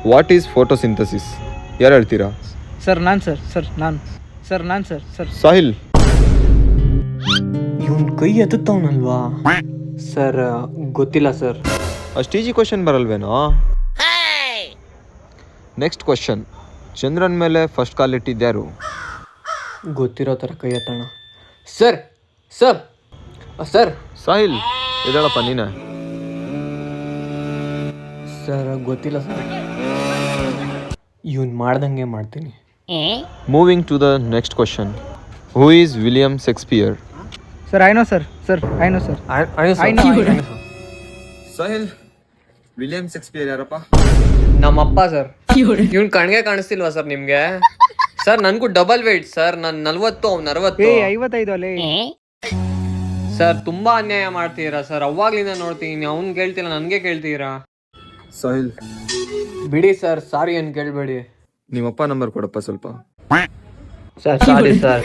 What is photosynthesis? ಯಾರು ಹೇಳ್ತೀರಾ? Sir ನಾನು ಸರ್ ಸಾಹಿಲ್. ಇವನ್ ಕೈ ಎತ್ತವನಲ್ವಾ ಸರ್? ಗೊತ್ತಿಲ್ಲ ಸರ್. ಅಷ್ಟು ಈಜಿ ಕ್ವಶನ್ ಬರಲ್ವೇನೋ? Next question. ಚಂದ್ರನ್ ಮೇಲೆ ಫಸ್ಟ್ ಕಾಲಿಟ್ಟಿದ್ಯಾರು? ಗೊತ್ತಿರೋ ಥರ ಕೈ ಎತ್ತೋಣ. ಸರ್ ಸರ್ ಸರ್ ಸಾಹಿಲ್ ಇದಾಳಪ್ಪ ನೀನೆ. ಸರ್ ಗೊತ್ತಿಲ್ಲ ಸರ್. ಇವನ್ ಮಾಡ್ದಂಗೆ ಮಾಡ್ತೀನಿ. Moving to the next question. Who is William Shakespeare? Sir I know sir Sahil, William Shakespeare ಯಾರಪ್ಪ? ನಮ್ಮಪ್ಪ ಸರ್. ಇವನ್ ಕಣ್ಗೆ ಕಾಣಿಸ್ತಿಲ್ವಾ ಸರ್ ನಿಮ್ಗೆ? ಸರ್ ನನ್ಗೂ ಡಬಲ್ ವೇಟ್ ಸರ್. ನಾನು 40, ಅವ್ನು 60. 55 ಅಲ್ಲೇ. ಸರ್ ತುಂಬಾ ಅನ್ಯಾಯ ಮಾಡ್ತೀರಾ ಸರ್. ಅವಾಗ್ಲಿಂದ ನೋಡ್ತೀನಿ, ಅವ್ನ್ ಕೇಳ್ತಿಲ್ಲ, ನನ್ಗೆ ಕೇಳ್ತೀರಾ. ಸಾಹಿಲ್ ಬಿಡಿ ಸರ್, ಸಾರಿ ಏನ್ ಕೇಳ್ಬೇಡಿ. ನಿಮ್ಮಪ್ಪ ನಂಬರ್ ಕೊಡಪ್ಪ ಸ್ವಲ್ಪ. Sir sorry sir.